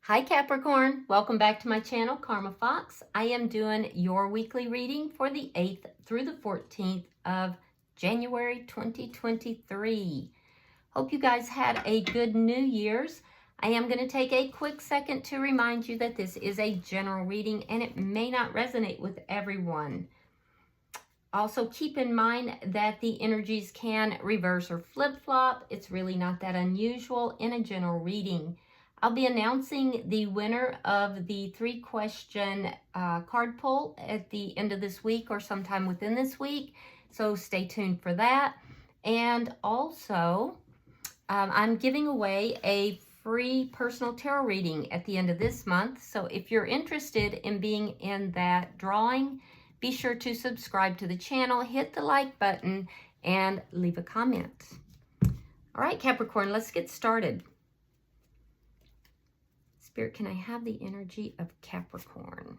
Hi Capricorn, welcome back to my channel, Karma Fox. I am doing your weekly reading for the 8th through the 14th of January 2023. Hope you guys had a good New Year's. I am going to take a quick second to remind you that this is a general reading and it may not resonate with everyone. Also, keep in mind that the energies can reverse or flip-flop. It's really not that unusual in a general reading. I'll be announcing the winner of the 3-question card pull at the end of this week or sometime within this week. So stay tuned for that. And also, I'm giving away a free personal tarot reading at the end of this month. So if you're interested in being in that drawing, be sure to subscribe to the channel, hit the like button, and leave a comment. All right, Capricorn, let's get started. Spirit, can I have the energy of Capricorn?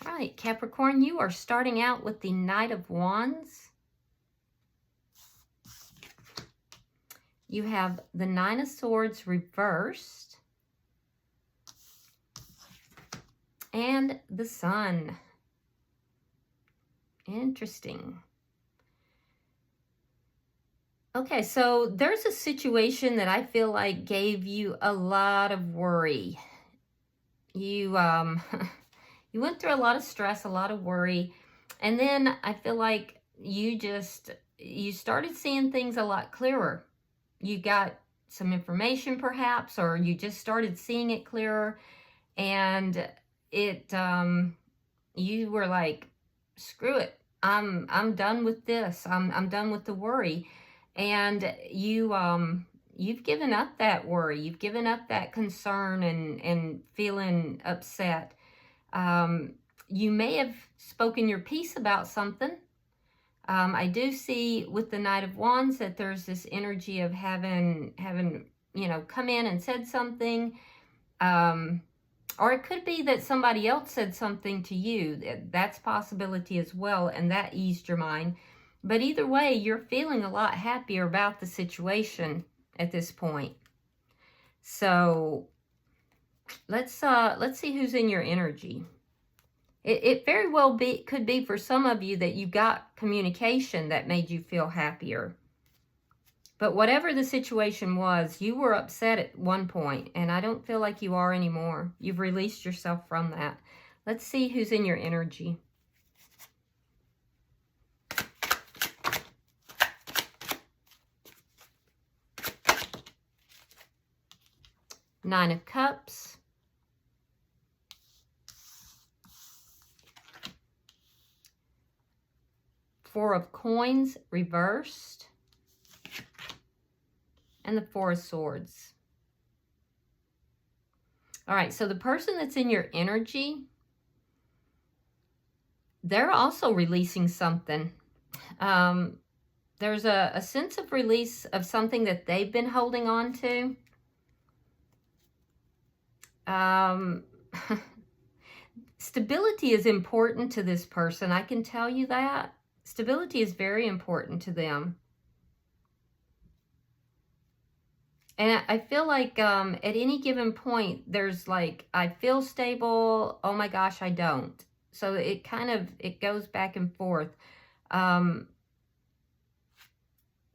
All right, Capricorn, you are starting out with the Knight of Wands. You have the Nine of Swords reversed. And the Sun. Interesting. Okay, so there's a situation that I feel like gave you a lot of worry. You you went through a lot of stress, a lot of worry, and then I feel like you started seeing things a lot clearer. You got some information perhaps, or you just started seeing it clearer, and it you were like, screw it, I'm done with this. I'm done with the worry. And you've given up that worry. You've given up that concern and feeling upset. You may have spoken your piece about something. I do see with the Knight of Wands that there's this energy of having come in and said something. Or it could be that somebody else said something to you. That's a possibility as well, and that eased your mind. But either way, you're feeling a lot happier about the situation at this point. So let's see who's in your energy. It very well could be for some of you that you got communication that made you feel happier. But whatever the situation was, you were upset at one point, and I don't feel like you are anymore. You've released yourself from that. Let's see who's in your energy. Nine of Cups. Four of Coins reversed. And the Four of Swords. All right, so the person that's in your energy, they're also releasing something. There's a sense of release of something that they've been holding on to. Stability is important to this person. I can tell you that. Stability is very important to them. And I feel like at any given point, there's like, I feel stable. Oh my gosh, I don't. So it goes back and forth.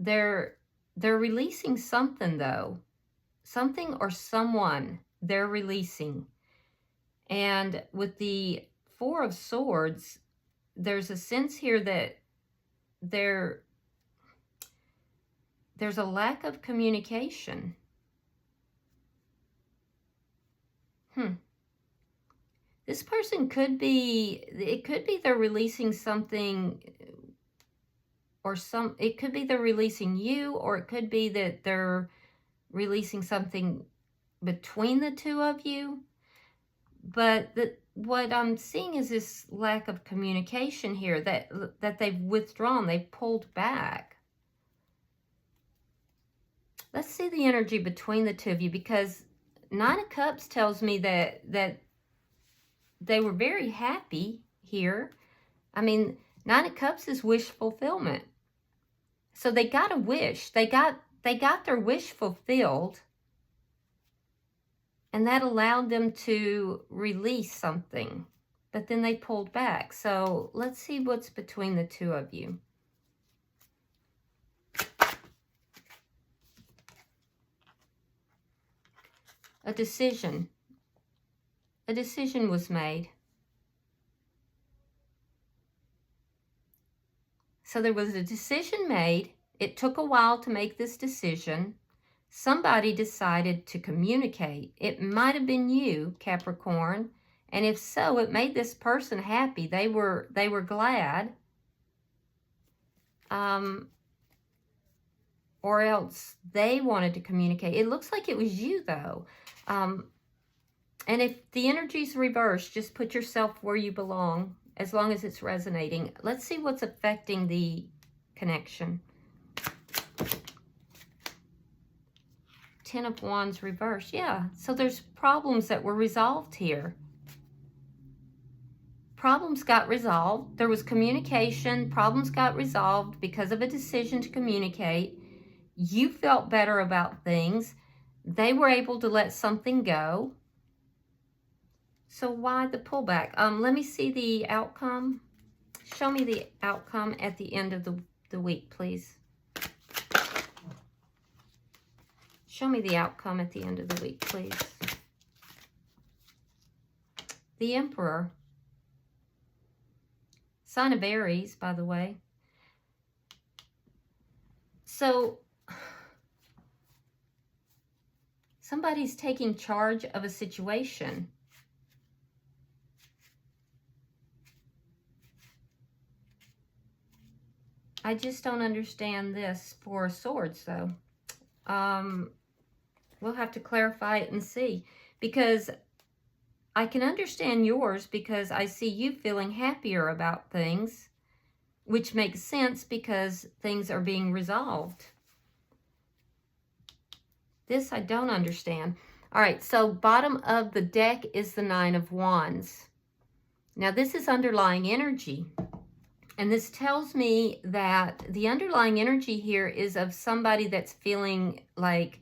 They're releasing something though. Something or someone they're releasing. And with the Four of Swords, there's a sense here that there's a lack of communication. This person could be, it could be they're releasing something, or it could be they're releasing you, or it could be that they're releasing something between the two of you. But what I'm seeing is this lack of communication here, that they've withdrawn, they've pulled back. Let's see the energy between the two of you, because Nine of Cups tells me that they were very happy here. I mean, Nine of Cups is wish fulfillment. So they got a wish. They got their wish fulfilled. And that allowed them to release something. But then they pulled back. So let's see what's between the two of you. A decision. A decision was made. So there was a decision made. It took a while to make this decision. Somebody decided to communicate. It might have been you, Capricorn. And if so, it made this person happy. They were glad. Or else they wanted to communicate. It looks like it was you, though. And if the energy's reversed, just put yourself where you belong, as long as it's resonating. Let's see what's affecting the connection. Ten of Wands reversed. Yeah, so there's problems that were resolved here. Problems got resolved. There was communication. Problems got resolved because of a decision to communicate. You felt better about things. They were able to let something go. So why the pullback? Let me see the outcome. Show me the outcome at the end of the week, please. Show me the outcome at the end of the week, please. The Emperor. Sign of Aries, by the way. So somebody's taking charge of a situation. I just don't understand this Four of Swords, though. We'll have to clarify it and see. Because I can understand yours because I see you feeling happier about things, which makes sense because things are being resolved. This I don't understand. All right, so bottom of the deck is the Nine of Wands. Now, this is underlying energy. And this tells me that the underlying energy here is of somebody that's feeling like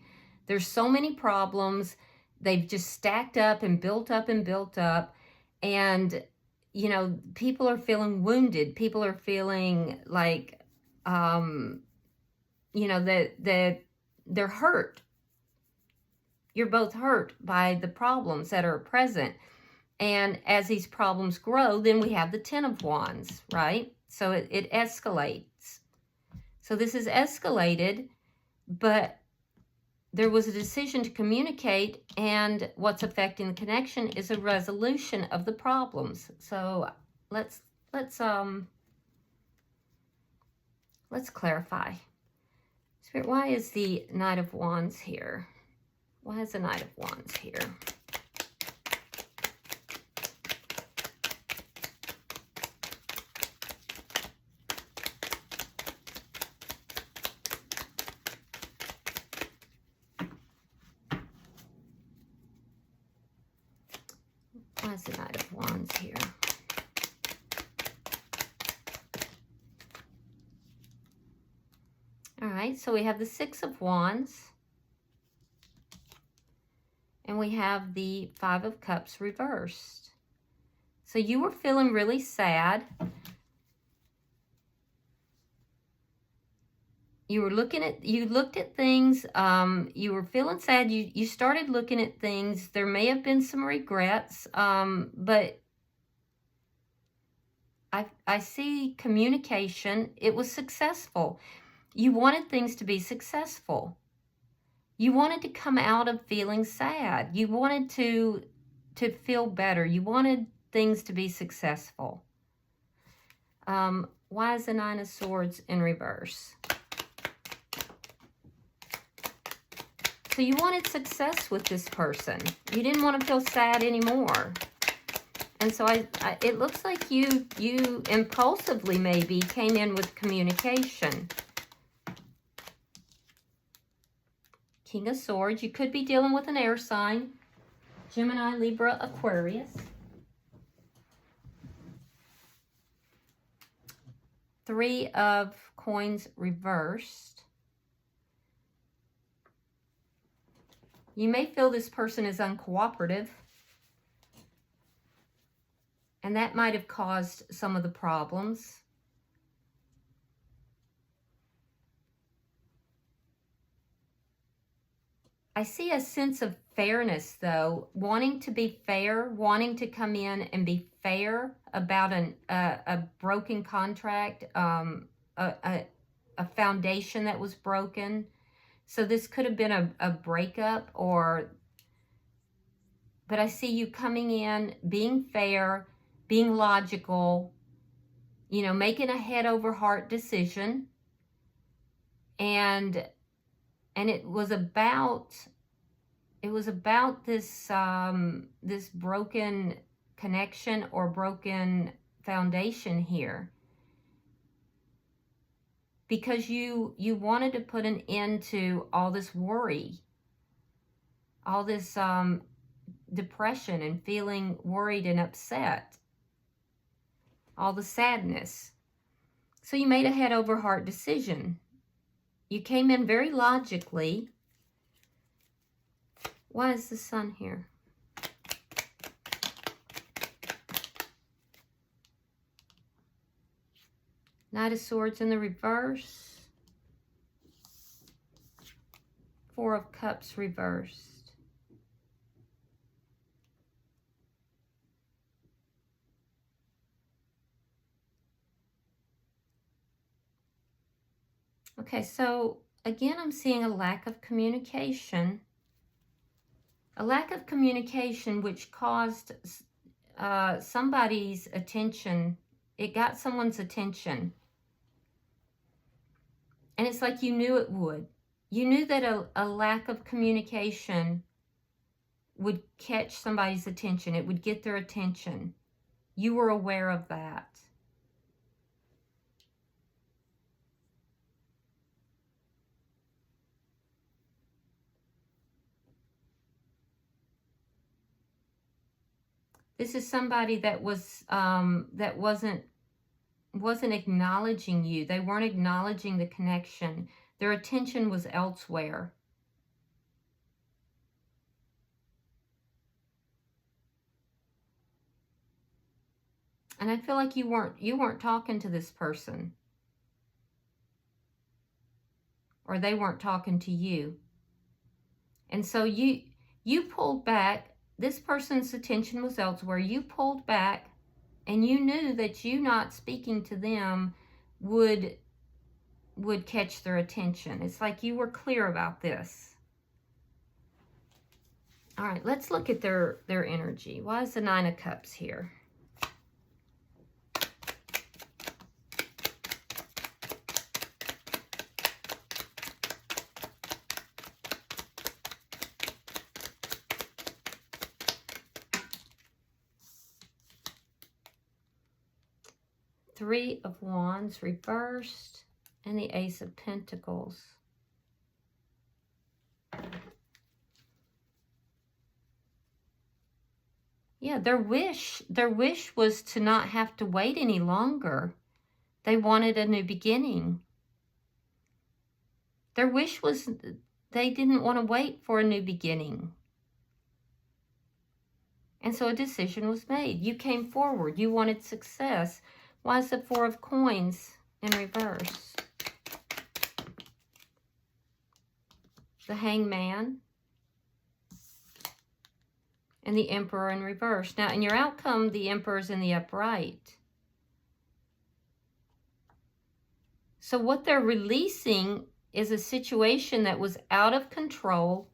there's so many problems. They've just stacked up and built up and built up. And, you know, people are feeling wounded. People are feeling like, you know, that they're hurt. You're both hurt by the problems that are present. And as these problems grow, then we have the Ten of Wands, right? So it escalates. So this is escalated, but there was a decision to communicate, and what's affecting the connection is a resolution of the problems. So let's clarify. Spirit, why is the Knight of Wands here? Why is the Knight of Wands here? Why is the Knight of Wands here? All right, so we have the Six of Wands. And we have the Five of Cups reversed. So you were feeling really sad. You looked at things, you were feeling sad, you started looking at things. There may have been some regrets, but I see communication. It was successful. You wanted things to be successful. You wanted to come out of feeling sad. You wanted to feel better. You wanted things to be successful. Why is the Nine of Swords in reverse? So you wanted success with this person. You didn't want to feel sad anymore. And so it looks like you impulsively maybe came in with communication. King of Swords. You could be dealing with an air sign. Gemini, Libra, Aquarius. Three of Coins reversed. You may feel this person is uncooperative, and that might have caused some of the problems. I see a sense of fairness, though, wanting to be fair, wanting to come in and be fair about a broken contract, a foundation that was broken. So this could have been a breakup, but I see you coming in, being fair, being logical, you know, making a head over heart decision. And it was about this this broken connection or broken foundation here, because you wanted to put an end to all this worry, all this depression and feeling worried and upset, all the sadness. So you made a head over heart decision. You came in very logically. Why is the Sun here? Knight of Swords in the reverse. Four of Cups reversed. Okay, so again, I'm seeing a lack of communication. A lack of communication which caused somebody's attention. It got someone's attention. And it's like you knew it would. You knew that a lack of communication would catch somebody's attention. It would get their attention. You were aware of that. This is somebody that was that wasn't acknowledging you. They weren't acknowledging the connection. Their attention was elsewhere. And I feel like you weren't talking to this person. Or they weren't talking to you. And so you pulled back. This person's attention was elsewhere. You pulled back, and you knew that you not speaking to them would catch their attention. It's like you were clear about this. All right, let's look at their energy. Why is the Nine of Cups here? Three of Wands reversed, and the Ace of Pentacles. Yeah, their wish was to not have to wait any longer. They wanted a new beginning. Their wish was they didn't want to wait for a new beginning. And so a decision was made. You came forward. You wanted success. Why is the Four of Coins in reverse? The Hangman. And the Emperor in reverse. Now, in your outcome, the Emperor's in the upright. So what they're releasing is a situation that was out of control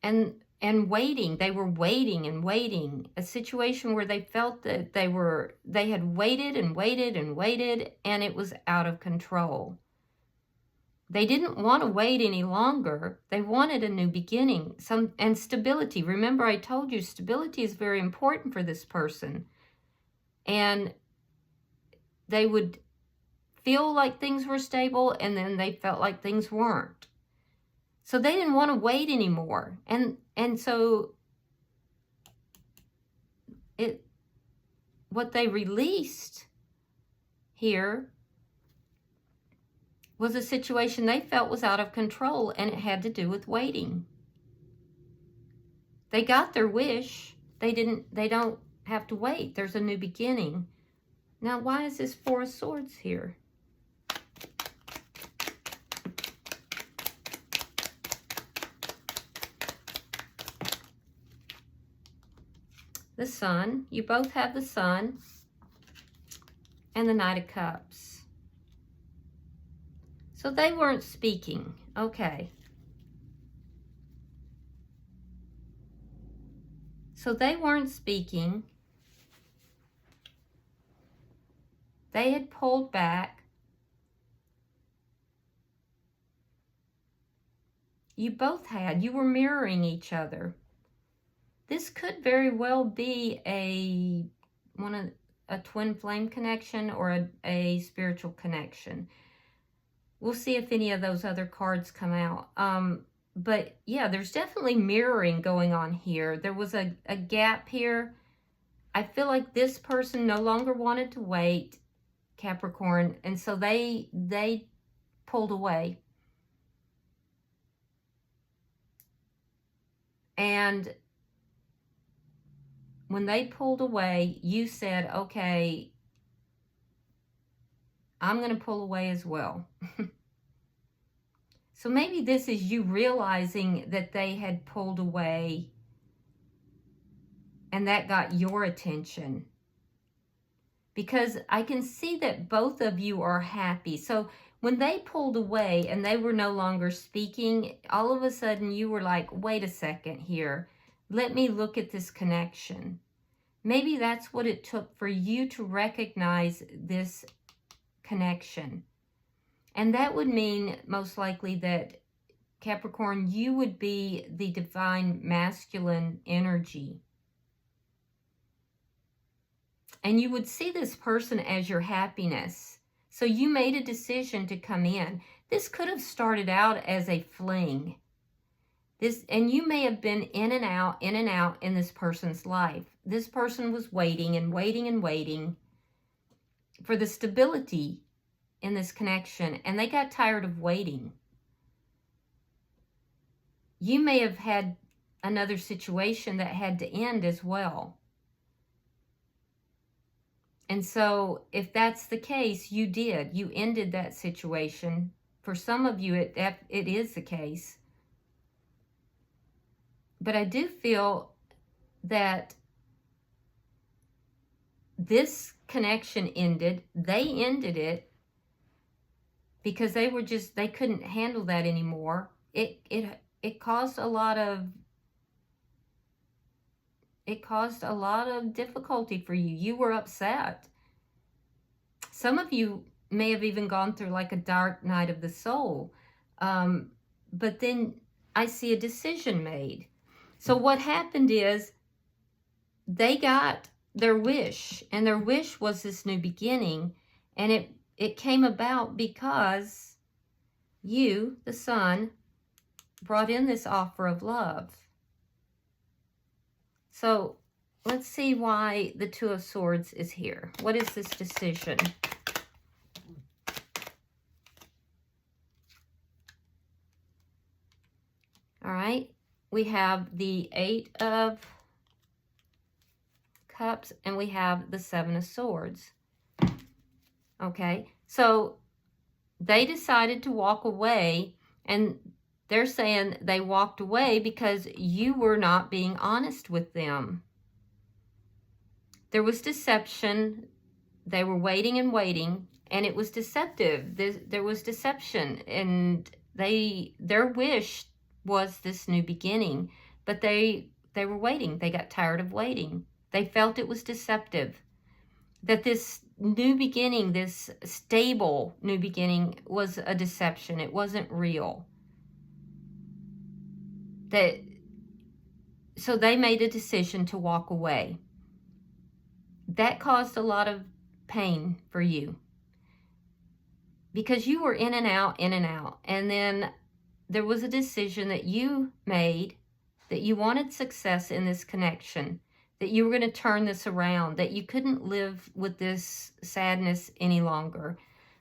and waiting. They were waiting and waiting. A situation where they felt that they had waited and waited and waited, and it was out of control. They didn't want to wait any longer. They wanted a new beginning, and stability. Remember, I told you stability is very important for this person. And they would feel like things were stable, and then they felt like things weren't. So they didn't want to wait anymore. And so what they released here was a situation they felt was out of control, and it had to do with waiting. They got their wish. They don't have to wait. There's a new beginning. Now, why is this Four of Swords here? The Sun. You both have the Sun and the Knight of Cups. So they weren't speaking. Okay. So they weren't speaking. They had pulled back. You both had. You were mirroring each other. This could very well be a twin flame connection or a spiritual connection. We'll see if any of those other cards come out. But yeah, there's definitely mirroring going on here. There was a gap here. I feel like this person no longer wanted to wait, Capricorn, and so they pulled away. And when they pulled away, you said, okay, I'm going to pull away as well. So maybe this is you realizing that they had pulled away and that got your attention. Because I can see that both of you are happy. So when they pulled away and they were no longer speaking, all of a sudden you were like, wait a second here. Let me look at this connection. Maybe that's what it took for you to recognize this connection. And that would mean most likely that, Capricorn, you would be the divine masculine energy. And you would see this person as your happiness. So you made a decision to come in. This could have started out as a fling. And you may have been in and out in this person's life. This person was waiting and waiting and waiting for the stability in this connection, and they got tired of waiting. You may have had another situation that had to end as well. And so if that's the case, you did. You ended that situation. For some of you, it is the case. But I do feel that this connection ended. They ended it because they couldn't handle that anymore. It caused a lot of difficulty for you. You were upset. Some of you may have even gone through like a dark night of the soul. But then I see a decision made. So what happened is they got their wish, and their wish was this new beginning, and it came about because you, the Sun, brought in this offer of love. So let's see why the Two of Swords is here. What is this decision? All right. We have the Eight of Cups and we have the Seven of Swords. Okay. So they decided to walk away, and they're saying they walked away because you were not being honest with them. There was deception. They were waiting and waiting, and it was deceptive. There was deception, and their wish was this new beginning, but they were waiting. They got tired of waiting. They felt it was deceptive, that this new beginning, this stable new beginning, was a deception. It wasn't real. So they made a decision to walk away. That caused a lot of pain for you because you were in and out, and then there was a decision that you made that you wanted success in this connection, that you were going to turn this around, that you couldn't live with this sadness any longer.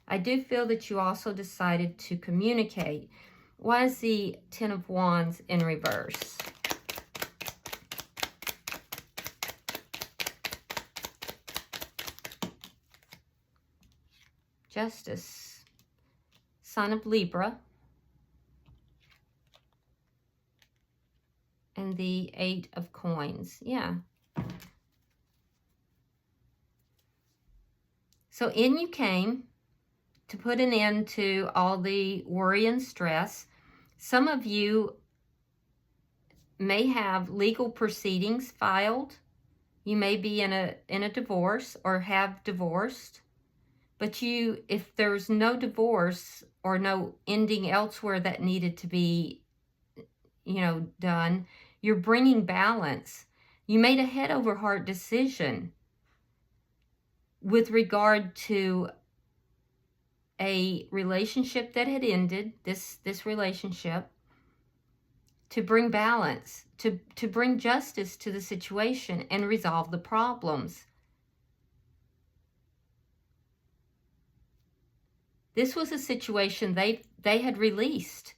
I do feel that you also decided to communicate. Why is the Ten of Wands in reverse? Justice. Sign of Libra. And the Eight of Coins. Yeah. So in you came to put an end to all the worry and stress. Some of you may have legal proceedings filed. You may be in a divorce or have divorced. But if there's no divorce or no ending elsewhere that needed to be, done, you're bringing balance. You made a head over heart decision with regard to a relationship that had ended, this relationship, to bring balance, to bring justice to the situation and resolve the problems. This was a situation they had released.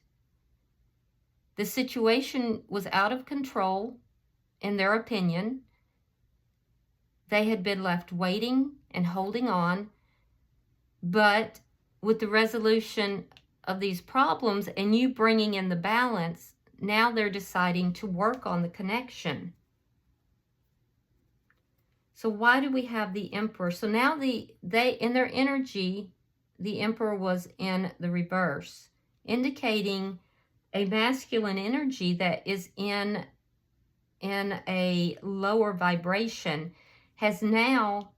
The situation was out of control, in their opinion. They had been left waiting and holding on, but with the resolution of these problems and you bringing in the balance, now they're deciding to work on the connection. So why do we have the Emperor? So now they in their energy, the Emperor was in the reverse, indicating a masculine energy that is in a lower vibration has now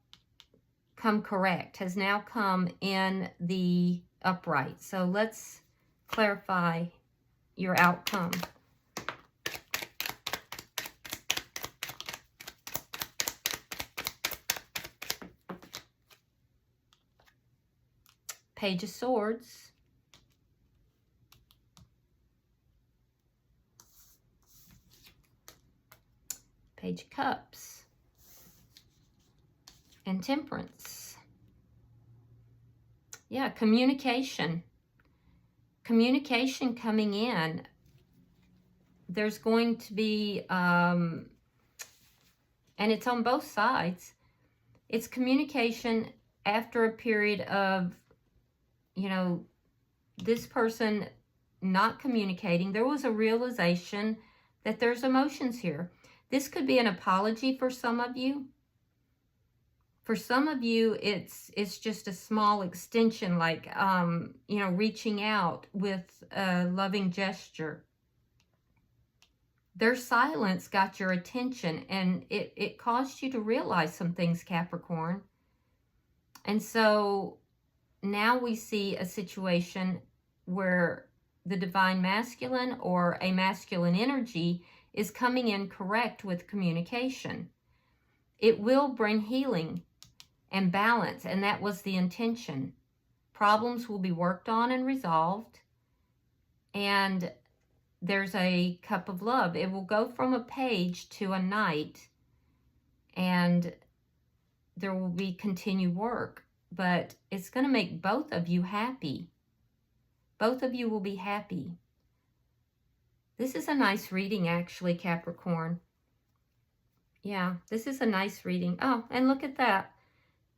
come correct, has now come in the upright. So let's clarify your outcome. Page of Swords. Page of Cups. And Temperance. Yeah, communication. Communication coming in. There's going to be, and it's on both sides. It's communication after a period of, this person not communicating. There was a realization that there's emotions here. This could be an apology for some of you. For some of you, it's just a small extension, like, reaching out with a loving gesture. Their silence got your attention, and it caused you to realize some things, Capricorn. And so now we see a situation where the divine masculine or a masculine energy is coming in correct with communication. It will bring healing and balance, and that was the intention. Problems will be worked on and resolved, and there's a cup of love. It will go from a page to a knight, and there will be continued work, but it's going to make both of you happy. Both of you will be happy. This is a nice reading, actually, Capricorn. Yeah, this is a nice reading. Oh, and look at that.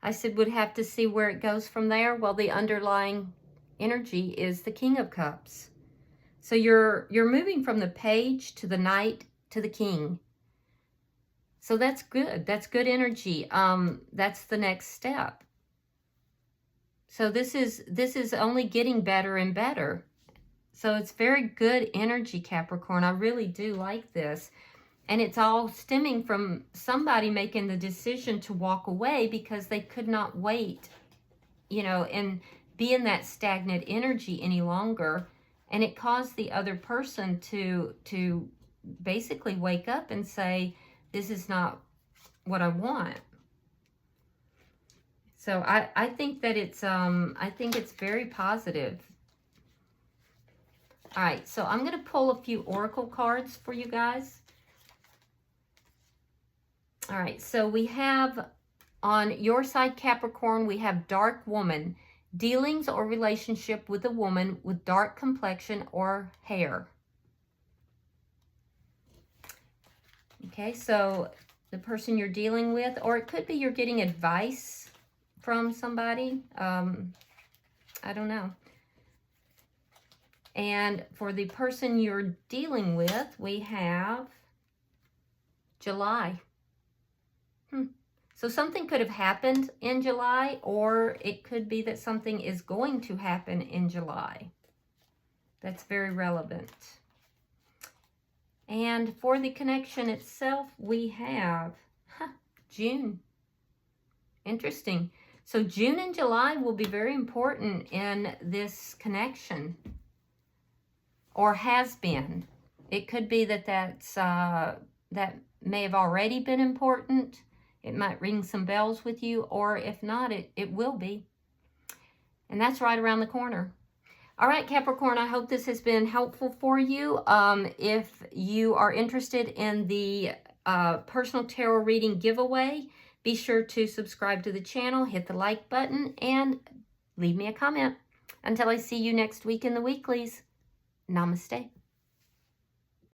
I said would have to see where it goes from there. Well, the underlying energy is the King of Cups. So you're moving from the page to the knight to the king. So that's good. That's good energy. That's the next step. So this is only getting better and better. So it's very good energy, Capricorn. I really do like this. And it's all stemming from somebody making the decision to walk away because they could not wait, and be in that stagnant energy any longer. And it caused the other person to basically wake up and say, this is not what I want. So I think that it's very positive. All right, so I'm going to pull a few oracle cards for you guys. All right, so we have on your side, Capricorn, we have dark woman, dealings or relationship with a woman with dark complexion or hair. Okay, so the person you're dealing with, or it could be you're getting advice from somebody. I don't know. And for the person you're dealing with, we have July. So something could have happened in July, or it could be that something is going to happen in July. That's very relevant. And for the connection itself, we have June. Interesting. So June and July will be very important in this connection, or has been. It could be that that may have already been important. It might ring some bells with you, or if not, it will be. And that's right around the corner. All right, Capricorn, I hope this has been helpful for you. If you are interested in the personal tarot reading giveaway, be sure to subscribe to the channel, hit the like button, and leave me a comment. Until I see you next week in the weeklies, namaste.